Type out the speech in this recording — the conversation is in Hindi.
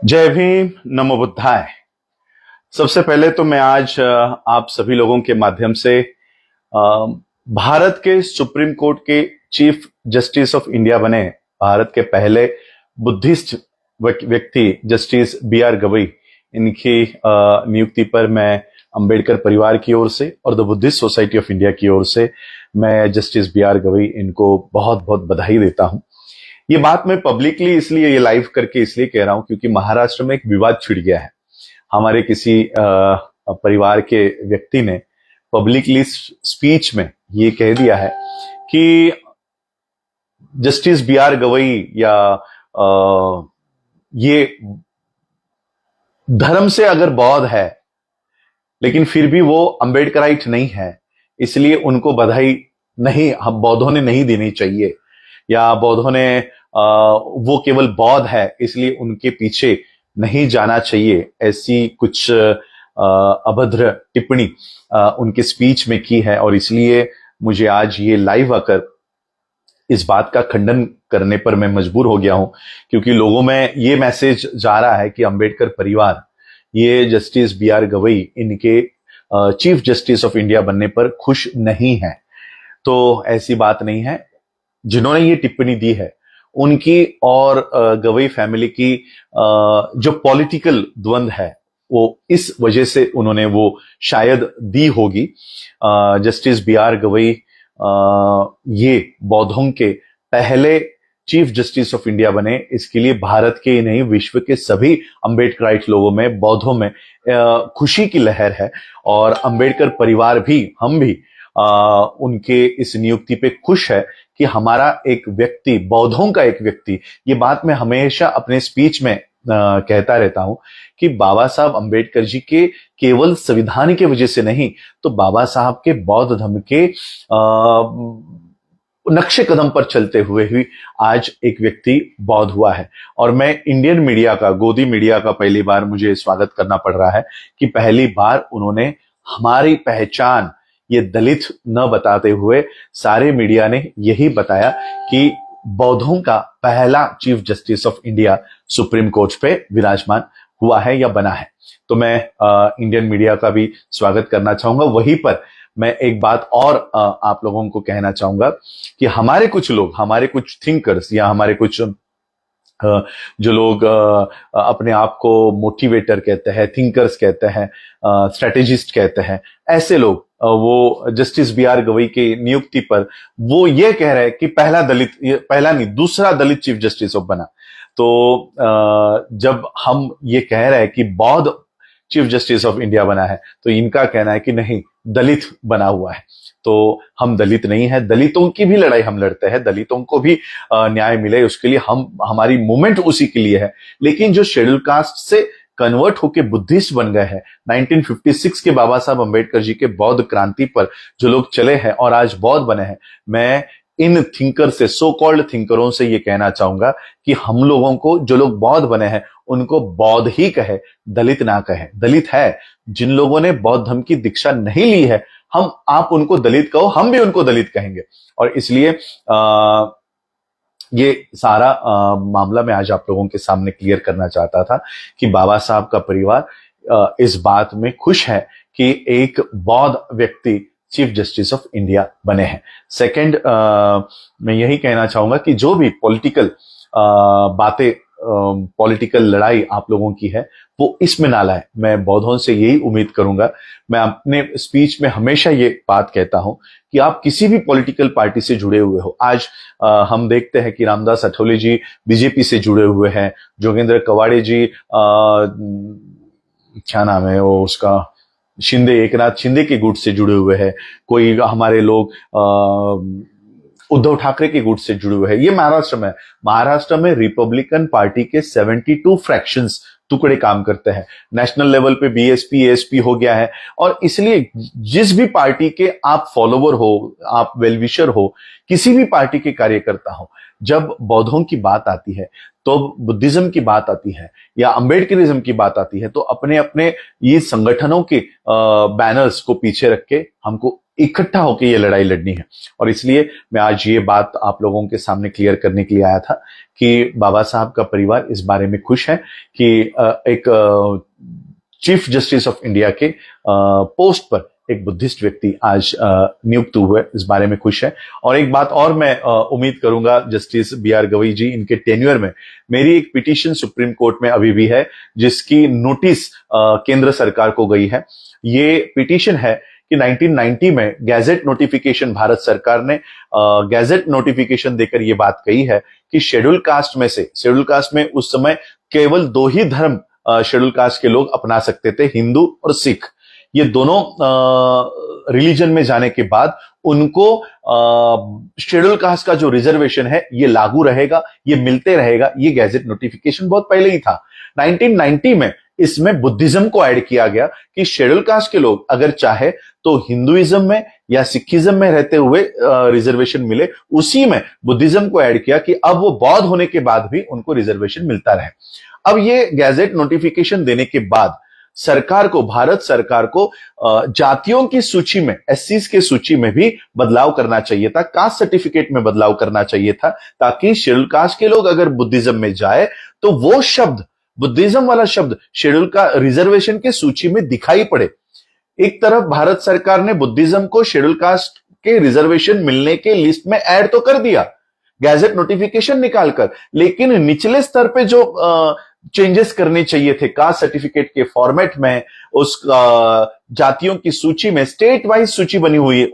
जय भीम, नमो बुद्धाय। सबसे पहले तो मैं आज आप सभी लोगों के माध्यम से भारत के सुप्रीम कोर्ट के चीफ जस्टिस ऑफ इंडिया बने भारत के पहले बुद्धिस्ट व्यक्ति जस्टिस बी आर गवई, इनकी नियुक्ति पर मैं अंबेडकर परिवार की ओर से और the Buddhist society of India की ओर से मैं जस्टिस बी आर गवई इनको बहुत बहुत बधाई देता हूं। ये बात मैं पब्लिकली इसलिए ये लाइव करके इसलिए कह रहा हूं क्योंकि महाराष्ट्र में एक विवाद छिड़ गया है। हमारे किसी परिवार के व्यक्ति ने पब्लिकली स्पीच में ये कह दिया है कि जस्टिस बी आर गवई या ये धर्म से अगर बौद्ध है लेकिन फिर भी वो अंबेडकराइट नहीं है, इसलिए उनको बधाई नहीं, हम बौद्धों ने नहीं देनी चाहिए, या बौद्धों ने वो केवल बौद्ध है इसलिए उनके पीछे नहीं जाना चाहिए। ऐसी कुछ अभद्र टिप्पणी उनके स्पीच में की है और इसलिए मुझे आज ये लाइव आकर इस बात का खंडन करने पर मैं मजबूर हो गया हूं, क्योंकि लोगों में ये मैसेज जा रहा है कि अंबेडकर परिवार ये जस्टिस बी आर गवई इनके चीफ जस्टिस ऑफ इंडिया बनने पर खुश नहीं है। तो ऐसी बात नहीं है। जिन्होंने ये टिप्पणी दी है उनकी और गवई फैमिली की जो पॉलिटिकल द्वंद्व है वो इस वजह से उन्होंने वो शायद दी होगी। जस्टिस बी आर गवई ये बौद्धों के पहले चीफ जस्टिस ऑफ इंडिया बने, इसके लिए भारत के ही नहीं विश्व के सभी अंबेडकराइट लोगों में, बौद्धों में खुशी की लहर है। और अंबेडकर परिवार भी, हम भी उनके इस नियुक्ति पे खुश है कि हमारा एक व्यक्ति, बौद्धों का एक व्यक्ति, ये बात मैं हमेशा अपने स्पीच में कहता रहता हूं कि बाबा साहब अंबेडकर जी के केवल संविधान की वजह से नहीं, तो बाबा साहब के बौद्ध धर्म के नक्शे कदम पर चलते हुए ही आज एक व्यक्ति बौद्ध हुआ है। और मैं इंडियन मीडिया का, गोदी मीडिया का पहली बार मुझे स्वागत करना पड़ रहा है कि पहली बार उन्होंने हमारी पहचान ये दलित न बताते हुए सारे मीडिया ने यही बताया कि बौद्धों का पहला chief justice of India supreme court पे विराजमान हुआ है या बना है। तो मैं इंडियन मीडिया का भी स्वागत करना चाहूंगा। वहीं पर मैं एक बात और आप लोगों को कहना चाहूंगा कि हमारे कुछ लोग, हमारे कुछ थिंकर्स या हमारे कुछ जो लोग अपने आप को मोटिवेटर कहते हैं, थिंकर्स कहते हैं, स्ट्रेटेजिस्ट कहते हैं, ऐसे लोग वो जस्टिस बी आर गवई के नियुक्ति पर वो ये कह रहे हैं कि पहला दलित, पहला नहीं दूसरा दलित चीफ जस्टिस ऑफ बना। तो जब हम ये कह रहे हैं कि बौद्ध चीफ जस्टिस ऑफ इंडिया बना है, तो इनका कहना है कि नहीं, दलित बना हुआ है। तो हम दलित नहीं है, दलितों की भी लड़ाई हम लड़ते हैं, दलितों को भी न्याय मिले उसके लिए हमारी मूवमेंट उसी के लिए है। लेकिन जो शेड्यूल कास्ट से कन्वर्ट होके बुद्धिस्ट बन गए हैं, 1956 के बाबा साहब अंबेडकर जी के बौद्ध क्रांति पर जो लोग चले हैं और आज बौद्ध बने हैं, मैं इन थिंकर से, सो कॉल्ड थिंकरों से ये कहना चाहूंगा कि हम लोगों को, जो लोग बौद्ध बने हैं उनको बौद्ध ही कहे, दलित ना कहे। दलित है जिन लोगों ने बौद्ध धर्म की दीक्षा नहीं ली है, आप उनको दलित कहो, हम भी उनको दलित कहेंगे। और इसलिए ये सारा मामला मैं आज आप लोगों के सामने क्लियर करना चाहता था कि बाबा साहब का परिवार इस बात में खुश है कि एक बौद्ध व्यक्ति चीफ जस्टिस ऑफ इंडिया बने हैं। सेकंड, मैं यही कहना चाहूंगा कि जो भी पॉलिटिकल बातें, पॉलिटिकल लड़ाई आप लोगों की है वो इसमें ना लाए। मैं बौद्धों से यही उम्मीद करूंगा। मैं अपने स्पीच में हमेशा ये बात कहता हूं कि आप किसी भी पॉलिटिकल पार्टी से जुड़े हुए हो। आज हम देखते हैं कि रामदास अठौले जी बीजेपी से जुड़े हुए हैं, जोगेंद्र कवाड़े जी क्या नाम है वो उसका, शिंदे, एकनाथ शिंदे के गुट से जुड़े हुए हैं, कोई हमारे लोग उद्धव ठाकरे के गुट से जुड़े हुए हैं। ये महाराष्ट्र में रिपब्लिकन पार्टी के 72 फ्रैक्शंस, टुकड़े काम करते हैं। नेशनल लेवल पे बीएसपी, एएसपी हो गया है। और इसलिए जिस भी पार्टी के आप फॉलोवर हो, आप वेलविशर हो, किसी भी पार्टी के कार्यकर्ता हो, जब बौद्धों की बात आती है, तो बुद्धिज्म की बात आती है या अंबेडकरिज्म की बात आती है, तो अपने अपने ये संगठनों के बैनर्स को पीछे रख के हमको इकट्ठा होकर ये लड़ाई लड़नी है। और इसलिए मैं आज ये बात आप लोगों के सामने क्लियर करने के लिए आया था कि बाबा साहब का परिवार इस बारे में खुश है कि एक चीफ जस्टिस ऑफ इंडिया के पोस्ट पर एक बुद्धिस्ट व्यक्ति आज नियुक्त हुए, इस बारे में खुश है। और एक बात और मैं उम्मीद करूंगा, जस्टिस बी.आर. गवई जी इनके टेन्योर में मेरी एक पिटीशन सुप्रीम कोर्ट में अभी भी है जिसकी नोटिस केंद्र सरकार को गई है। ये पिटीशन है कि 1990 में गैजेट नोटिफिकेशन, भारत सरकार ने गैजेट नोटिफिकेशन देकर यह बात कही है कि शेड्यूल कास्ट में से, शेड्यूल कास्ट में उस समय केवल 2 ही धर्म शेड्यूल कास्ट के लोग अपना सकते थे, हिंदू और सिख। ये दोनों रिलीजन में जाने के बाद उनको शेड्यूल कास्ट का जो रिजर्वेशन है ये लागू रहेगा, ये मिलते रहेगा। ये गैजेट नोटिफिकेशन बहुत पहले ही था। 1990 में इसमें बुद्धिज्म को ऐड किया गया कि शेड्यूल कास्ट के लोग अगर चाहे तो हिंदुइज्म में या सिखिज्म में रहते हुए रिजर्वेशन मिले। उसी में बुद्धिज्म को ऐड किया कि अब वो बौद्ध होने के बाद भी उनको रिजर्वेशन मिलता रहे। अब ये गैजेट नोटिफिकेशन देने के बाद सरकार को, भारत सरकार को जातियों की सूची में, एससीज के सूची में भी बदलाव करना चाहिए था, कास्ट सर्टिफिकेट में बदलाव करना चाहिए था, ताकि शेड्यूल कास्ट के लोग अगर बुद्धिज्म में जाए तो वो शब्द, बुद्धिज्म वाला शब्द शेड्यूल का रिजर्वेशन के सूची में दिखाई पड़े। एक तरफ भारत सरकार ने बुद्धिज्म को शेड्यूल कास्ट के रिजर्वेशन मिलने के लिस्ट में ऐड तो कर दिया गैजेट नोटिफिकेशन निकालकर, लेकिन निचले स्तर पे जो चेंजेस करने चाहिए थे कास्ट सर्टिफिकेट के फॉर्मेट में, उस जातियों की सूची में स्टेट वाइज सूची बनी हुई है